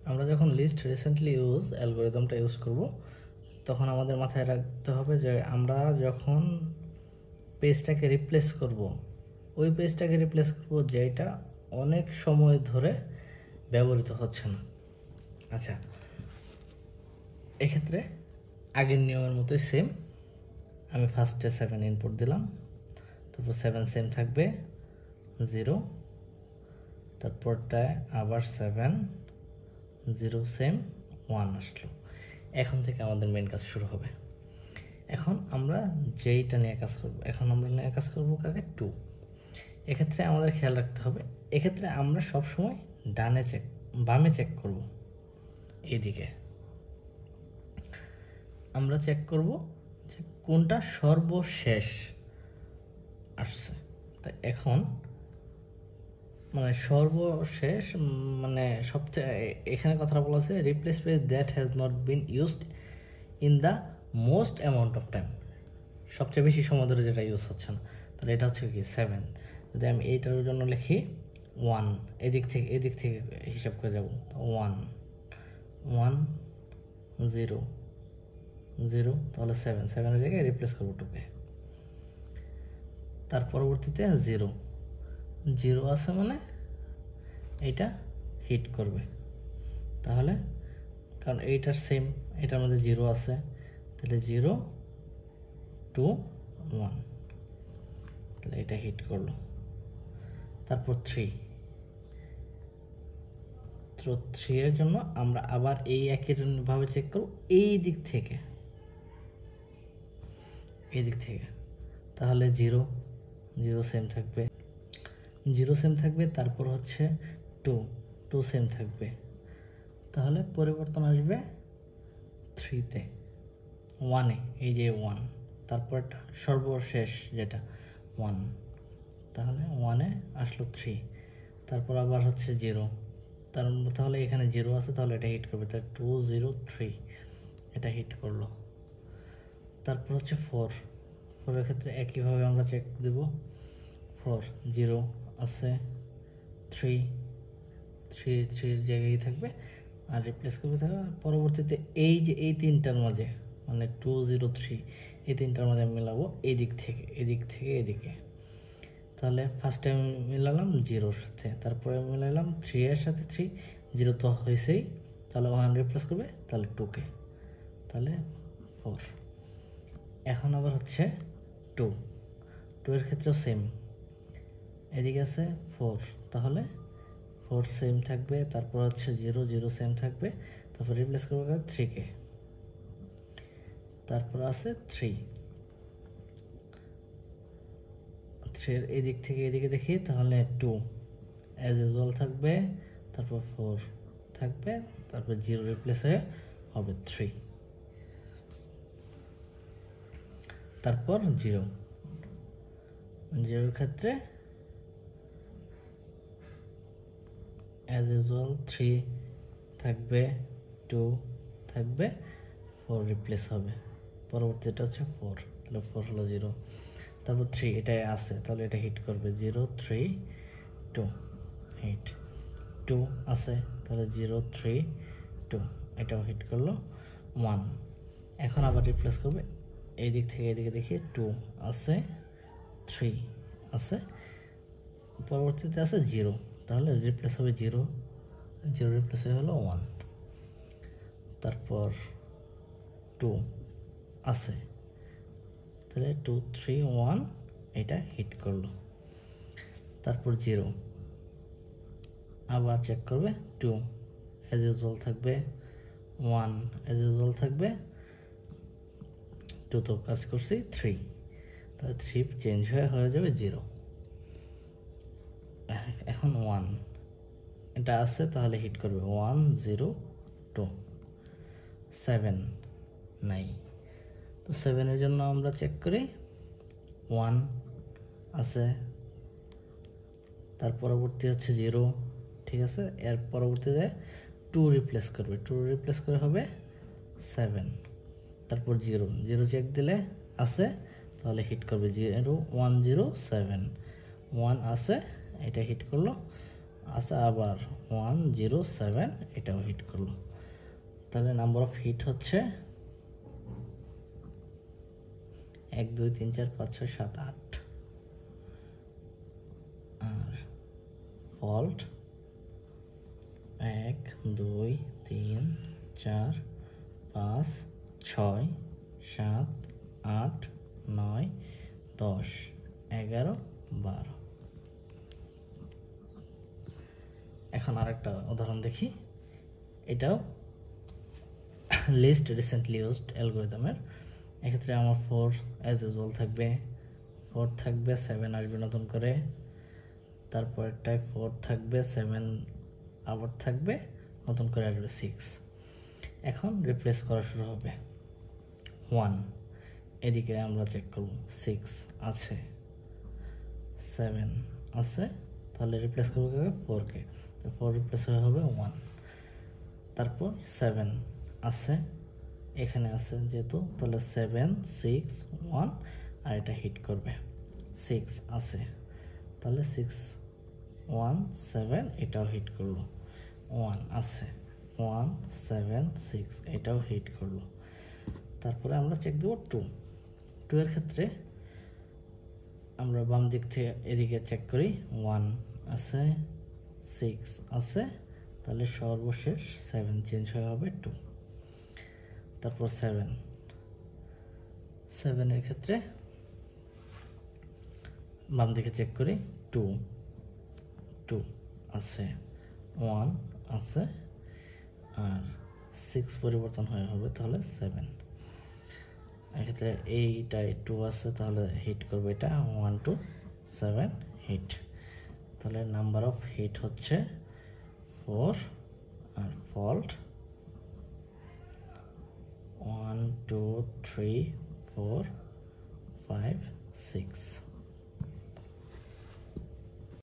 আমরা যখন list recently use অ্যালগরিদমটা use করব তখন আমাদের মাথায় রাখতে হবে যে আমরা যখন পেজটাকে রিপ্লেস করব ওই পেজটাকে রিপ্লেস করব যেটা অনেক সময় ধরে ব্যবহৃত হচ্ছে না। আচ্ছা, এক্ষেত্রে আগের নিয়মের মতোই সেম, আমি ফার্স্টে 7 ইনপুট দিলাম, তারপর 7 সেম থাকবে 0, তারপরটায় আবার 7 0 সেম 1 আসলো। এখন থেকে আমাদের মেন কাজ শুরু হবে। এখন আমরা যেইটা নিয়ে কাজ করব, এখন আমরা নিয়ে কাজ করব কাকে 2। এক্ষেত্রে আমাদের খেয়াল রাখতে হবে, এক্ষেত্রে আমরা সবসময় বামে চেক করব। এইদিকে আমরা চেক করব যে কোনটা সর্বশেষ আসছে। তাই এখন সর্বশেষ সবচেয়ে এখানে কথাটা বলা আছে replace page that has not been used in the most amount of time, সবচেয়ে বেশি সময় ধরে যেটা ইউজ হচ্ছে না। তাহলে এটা হচ্ছে কি 7। যদি আমি এইটার জন্য লিখি 1, এদিক থেকে হিসাব করে যাব, 1 1 0 0, তাহলে 7 জায়গায় রিপ্লেস করবো 2কে। তার পরবর্তীতে 0 0 আছে মানে এইটা হিট করবে, তাহলে কারণ এইটার সেম, এটার মধ্যে 0 আছে, তাহলে 0 2 1, তাহলে এটা হিট করলো। তারপর 3 এর জন্য আমরা আবার এই একইভাবে চেক করব এই দিক থেকে, তাহলে 0 সেম থাকবে, 0 সেম থাকবে। তারপর হচ্ছে 2 সেম থাকবে, তাহলে পরিবর্তন আসবে 3-তে 1-এ, এই যে 1, তারপরটা সর্বশেষ যেটা 1, তাহলে 1-এ আসলো 3, তারপর আবার হচ্ছে 0, তাহলে এখানে 0 আছে, তাহলে এটা হিট করবে, তাহলে 2 0 3, এটা হিট করলো। তারপর হচ্ছে 4 এর ক্ষেত্রে একইভাবে আমরা চেক দেব, 4 0 আছে, 3 জায়গায় থাকবে, আর রিপ্লেস করবে থাকবে। পরবর্তীতে এই যে এই তিনটার মাঝে 2 0 3, এই তিনটার মাঝে আমি মেলাবো এদিক থেকে এদিকে। তাহলে ফার্স্ট টাইম মিলালাম 0-র সাথে, তারপরে মিলালাম 3 এর সাথে 3, 0 তো হয়েছেই, তাহলে 1 রিপ্লেস করবে, তাহলে 2কে, তাহলে 4। এখন আবার হচ্ছে 2 এর ক্ষেত্রেও সেম, এদিকে আছে 4, তাহলে 4 সেম থাকবে, তারপর হচ্ছে 0 সেম থাকবে, তারপর রিপ্লেস করবে 3কে, তারপর আছে 3 এর এদিক থেকে এদিকে দেখি, তাহলে 2 অ্যাজ ইউজুয়াল থাকবে, তারপর 4 থাকবে, তারপর 0 রিপ্লেস হয়ে হবে 3, তারপর 0 এর ক্ষেত্রে অ্যাজ ইউজুয়াল 3 থাকবে, 2 থাকবে, 4 রিপ্লেস হবে, পরবর্তীটা হচ্ছে 4, তাহলে 4 হলো 0, তারপর 3 এটাই আছে, তাহলে এটা হিট করবে, 0 3 2 হিট, 2 আছে, তাহলে 0 3 2, এটাও হিট করলো 1। এখন আবার রিপ্লেস করবে এই দিক থেকে এদিকে দেখি, 2 আছে, 3 আছে, পরবর্তীতে আছে 0, তাহলে রিপ্লেস হবে 0 রিপ্লেস হয়ে হলো 1, তারপর 2 আছে, তাহলে 2 3 1, এটা হিট করলো, তারপর 0 আবার চেক করবে, 2 অ্যাজ ইউজুয়াল থাকবে, 1 অ্যাজ ইউজুয়াল থাকবে, 2 তো কাজ করছি, 3, তাহলে 3 চেঞ্জ হয়ে যাবে 0। এখন 1 এটা আছে, তাহলে হিট করবে 1 0 2, 7 নাই, তো 7 এর জন্য আমরা চেক করি, 1 আছে, তার পরবর্তী হচ্ছে 0, ঠিক আছে, এর পরবর্তীতে 2 রিপ্লেস করবে, 2 রিপ্লেস করে হবে 7, তারপর 0 চেক দিলে আছে, তাহলে হিট করবে 0 1 0 7, 1 আছে, এটা হিট করলো, আচ্ছা, আবার 107 এটাও হিট করলো। তাহলে নাম্বার অফ হিট হচ্ছে 1 2 3 4 5 6 7 8। আর ফল্ট 1 2 3 4 5 6 7 8 9 10 11 12। এখন আরেকটা উদাহরণ দেখি। এটাও লিস্ট রিসেন্টলি ইউজড অ্যালগরিদমের। এক্ষেত্রে আমার 4 অ্যাজ ইউজুয়াল থাকবে, 4 থাকবে, 7 আসবে নতুন করে, তারপরটায় 4 থাকবে, 7 আবার থাকবে, নতুন করে আসবে 6। এখন রিপ্লেস করা শুরু হবে। 1 এদিকে আমরা চেক করব, 6 আছে, 7 আছে, তাহলে রিপ্লেস করবো 4কে, তো 4 রিপ্লেস হয়ে হবে 1। তারপর 7 আছে, এখানে আছে যেহেতু, তাহলে 7 6 1, আর এটা হিট করবে। 6 আছে, তাহলে 6 1 7 এটাও হিট করলো। 1 আছে, 1 7 6 এটাও হিট করলো। তারপরে আমরা চেক দেবো 2 এর ক্ষেত্রে আমরা বাম দিক থেকে এদিকে চেক করি। 1 আছে, 6 আছে, তাহলে সর্বশেষ 7 চেঞ্জ হয়ে হবে 2। তারপর 7 এর ক্ষেত্রে বাম দিকে চেক করি। 2 আছে, 1 আছে, আর 6 পরিবর্তন হয়ে হবে, তাহলে 7। এক্ষেত্রে এইটাই 2 আছে, তাহলে হিট করবে এটা 1 2 7 হিট। তাহলে নাম্বার অফ হিট হচ্ছে 4, আর ফল্ট 1 2 3 4 5 6।